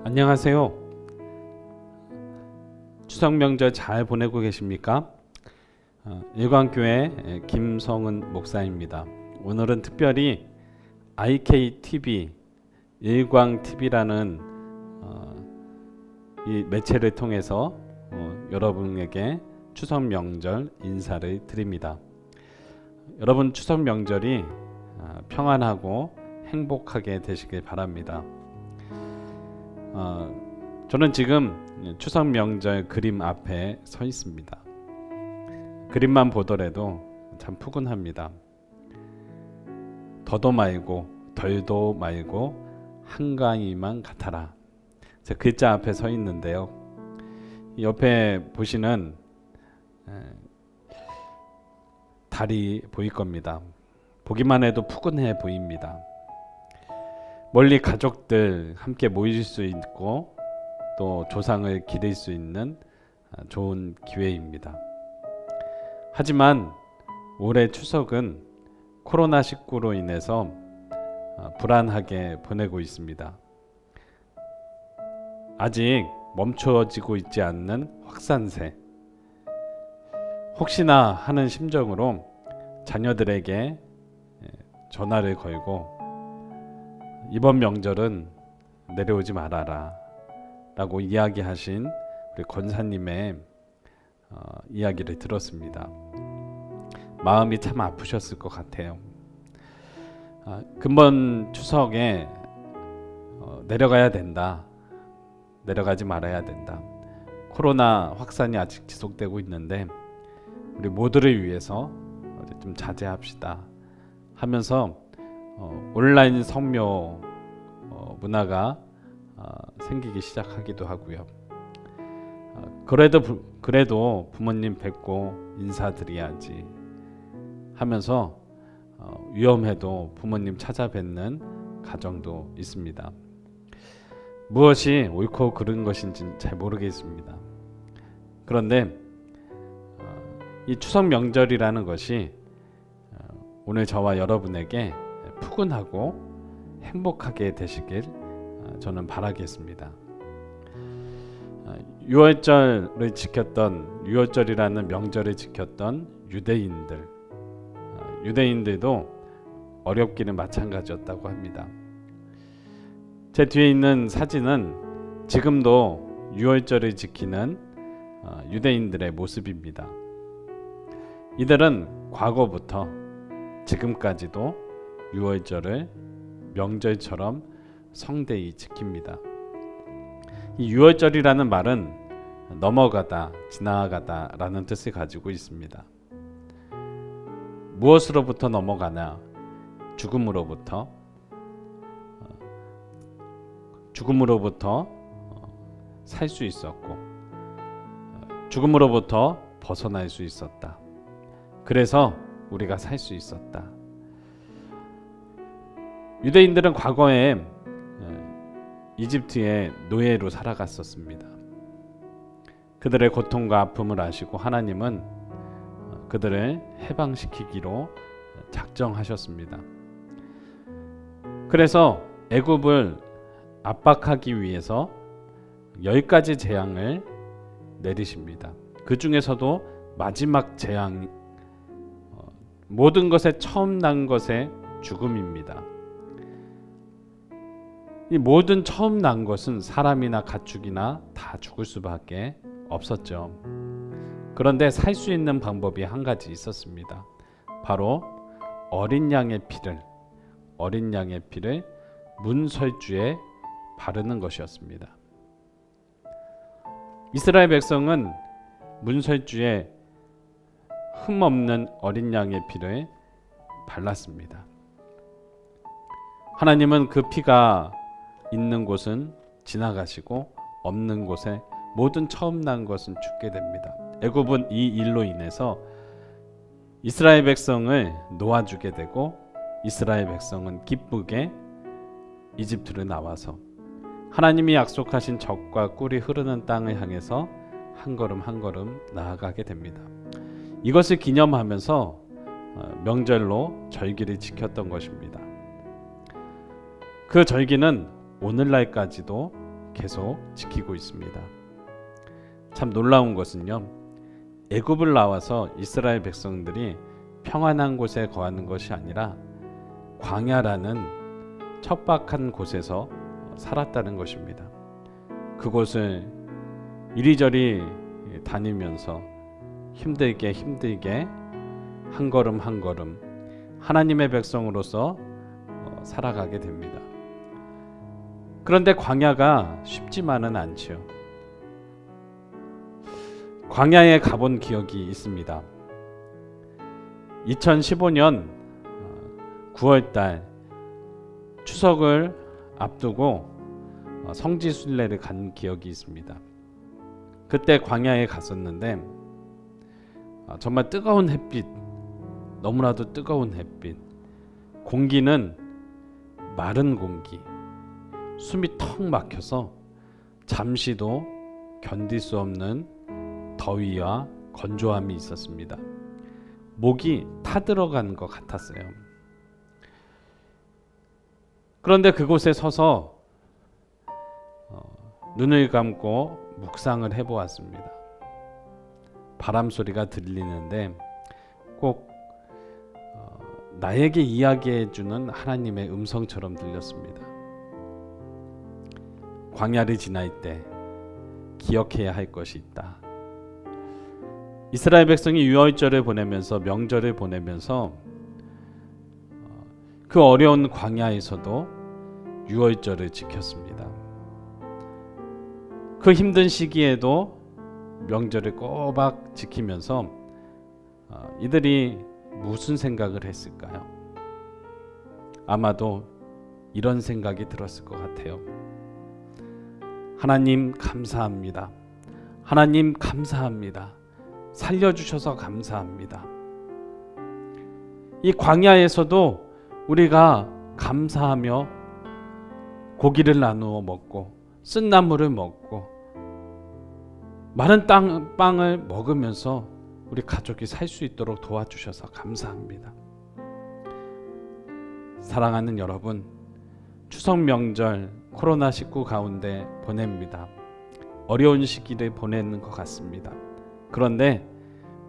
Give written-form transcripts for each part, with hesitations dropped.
안녕하세요. 추석 명절 잘 보내고 계십니까? 일광교회 김성은 목사입니다. 오늘은 특별히 IKTV, 일광TV라는 이 매체를 통해서 여러분에게 추석 명절 인사를 드립니다. 여러분 추석 명절이 평안하고 행복하게 되시길 바랍니다. 저는 지금 추석 명절 그림 앞에 서 있습니다. 그림만 보더라도 참 푸근합니다. 더도 말고 덜도 말고 한가위만 같아라. 제 글자 앞에 서 있는데요. 옆에 보시는 달이 보일 겁니다. 보기만 해도 푸근해 보입니다. 멀리 가족들 함께 모일 수 있고 또 조상을 기릴 수 있는 좋은 기회입니다. 하지만 올해 추석은 코로나19로 인해서 불안하게 보내고 있습니다. 아직 멈춰지고 있지 않는 확산세. 혹시나 하는 심정으로 자녀들에게 전화를 걸고 이번 명절은 내려오지 말아라 라고 이야기하신 우리 권사님의 이야기를 들었습니다. 마음이 참 아프셨을 것 같아요. 근본 추석에 내려가야 된다, 내려가지 말아야 된다. 코로나 확산이 아직 지속되고 있는데 우리 모두를 위해서 좀 자제합시다 하면서 온라인 성묘 문화가 생기기 시작하기도 하고요. 그래도 부모님 뵙고 인사드려야지 하면서 위험해도 부모님 찾아뵙는 가정도 있습니다. 무엇이 옳고 그른 것인지 잘 모르겠습니다. 그런데 이 추석 명절이라는 것이 오늘 저와 여러분에게 푸근하고 행복하게 되시길 저는 바라겠습니다. 6월절을 지켰던 6월절이라는 명절을 지켰던 유대인들도 어렵기는 마찬가지였다고 합니다. 제 뒤에 있는 사진은 지금도 6월절을 지키는 유대인들의 모습입니다. 이들은 과거부터 지금까지도 6월절을 명절처럼 성대히 지킵니다. 이 6월절이라는 말은 넘어가다, 지나가다 라는 뜻을 가지고 있습니다. 무엇으로부터 넘어가나? 죽음으로부터 살 수 있었고 죽음으로부터 벗어날 수 있었다. 그래서 우리가 살 수 있었다. 유대인들은 과거에 이집트의 노예로 살아갔었습니다. 그들의 고통과 아픔을 아시고 하나님은 그들을 해방시키기로 작정하셨습니다. 그래서 애굽을 압박하기 위해서 10가지 재앙을 내리십니다. 그 중에서도 마지막 재앙, 모든 것에 처음 난 것의 죽음입니다. 이 모든 처음 난 것은 사람이나 가축이나 다 죽을 수밖에 없었죠. 그런데 살 수 있는 방법이 한 가지 있었습니다. 바로 어린 양의 피를 문설주에 바르는 것이었습니다. 이스라엘 백성은 문설주에 흠없는 어린 양의 피를 발랐습니다. 하나님은 그 피가 있는 곳은 지나가시고 없는 곳에 모든 처음 난 것은 죽게 됩니다. 애굽은 이 일로 인해서 이스라엘 백성을 놓아주게 되고 이스라엘 백성은 기쁘게 이집트로 나와서 하나님이 약속하신 젖과 꿀이 흐르는 땅을 향해서 한 걸음 한 걸음 나아가게 됩니다. 이것을 기념하면서 명절로 절기를 지켰던 것입니다. 그 절기는 오늘날까지도 계속 지키고 있습니다. 참 놀라운 것은요, 애굽을 나와서 이스라엘 백성들이 평안한 곳에 거하는 것이 아니라 광야라는 척박한 곳에서 살았다는 것입니다. 그곳을 이리저리 다니면서 힘들게 한 걸음 한 걸음 하나님의 백성으로서 살아가게 됩니다. 그런데 광야가 쉽지만은 않지요. 광야에 가본 기억이 있습니다. 2015년 9월달 추석을 앞두고 성지순례를 간 기억이 있습니다. 그때 광야에 갔었는데 정말 뜨거운 햇빛, 너무나도 뜨거운 햇빛, 공기는 마른 공기, 숨이 턱 막혀서 잠시도 견딜 수 없는 더위와 건조함이 있었습니다. 목이 타들어간 것 같았어요. 그런데 그곳에 서서 눈을 감고 묵상을 해보았습니다. 바람 소리가 들리는데 꼭 나에게 이야기해주는 하나님의 음성처럼 들렸습니다. 광야를 지날 때 기억해야 할 것이 있다. 이스라엘 백성이 유월절을 보내면서 명절을 보내면서 그 어려운 광야에서도 유월절을 지켰습니다. 그 힘든 시기에도 명절을 꼬박 지키면서 이들이 무슨 생각을 했을까요? 아마도 이런 생각이 들었을 것 같아요. 하나님 감사합니다. 하나님 감사합니다. 살려주셔서 감사합니다. 이 광야에서도 우리가 감사하며 고기를 나누어 먹고 쓴나물을 먹고 마른 빵을 먹으면서 우리 가족이 살 수 있도록 도와주셔서 감사합니다. 사랑하는 여러분, 추석 명절 코로나19 가운데 보냅니다. 어려운 시기를 보내는 것 같습니다. 그런데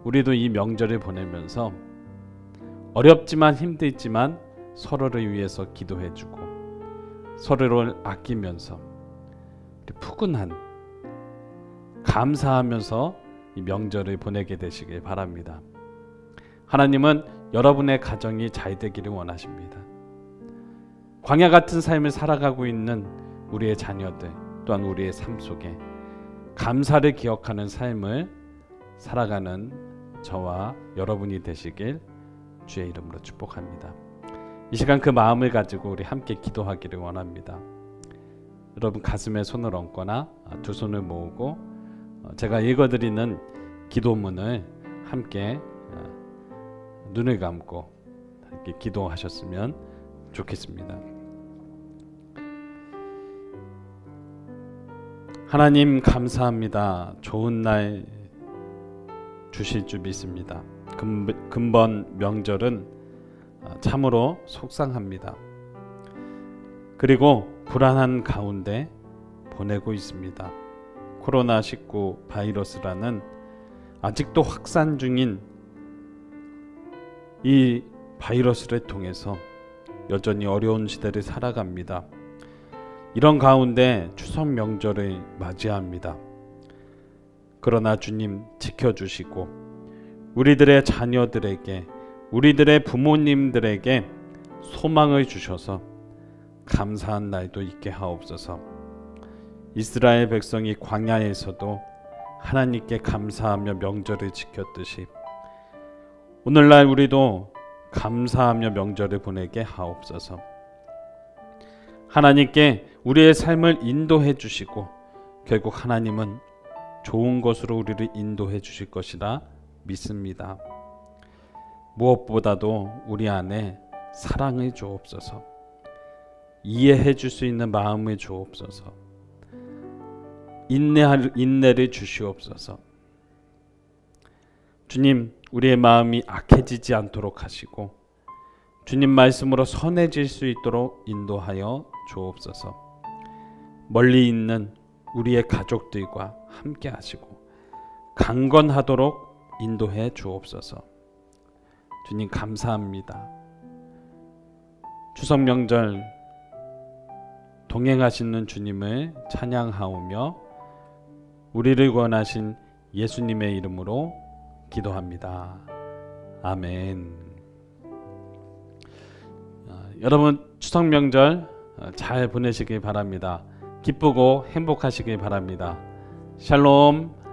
우리도 이 명절을 보내면서 어렵지만 힘들지만 서로를 위해서 기도해주고 서로를 아끼면서 푸근한 감사하면서 이 명절을 보내게 되시길 바랍니다. 하나님은 여러분의 가정이 잘 되기를 원하십니다. 광야 같은 삶을 살아가고 있는 우리의 자녀들 또한 우리의 삶 속에 감사를 기억하는 삶을 살아가는 저와 여러분이 되시길 주의 이름으로 축복합니다. 이 시간 그 마음을 가지고 우리 함께 기도하기를 원합니다. 여러분 가슴에 손을 얹거나 두 손을 모으고 제가 읽어드리는 기도문을 함께 눈을 감고 이렇게 기도하셨으면 좋겠습니다. 하나님 감사합니다. 좋은 날 주실 줄 믿습니다. 금번 명절은 참으로 속상합니다. 그리고 불안한 가운데 보내고 있습니다. 코로나19 바이러스라는 아직도 확산 중인 이 바이러스를 통해서 여전히 어려운 시대를 살아갑니다. 이런 가운데 추석 명절을 맞이합니다. 그러나 주님 지켜주시고 우리들의 자녀들에게 우리들의 부모님들에게 소망을 주셔서 감사한 날도 있게 하옵소서. 이스라엘 백성이 광야에서도 하나님께 감사하며 명절을 지켰듯이 오늘날 우리도 감사하며 명절을 보내게 하옵소서. 하나님께 우리의 삶을 인도해 주시고 결국 하나님은 좋은 것으로 우리를 인도해 주실 것이라 믿습니다. 무엇보다도 우리 안에 사랑을 주옵소서. 이해해 줄 수 있는 마음을 주옵소서. 인내를 주시옵소서. 주님, 우리의 마음이 악해지지 않도록 하시고 주님 말씀으로 선해질 수 있도록 인도하여 주옵소서. 멀리 있는 우리의 가족들과 함께 하시고 강건하도록 인도해 주옵소서. 주님 감사합니다. 추석 명절 동행하시는 주님을 찬양하오며 우리를 구원하신 예수님의 이름으로 기도합니다. 아멘. 여러분 추석 명절 잘 보내시길 바랍니다. 기쁘고 행복하시길 바랍니다. 샬롬.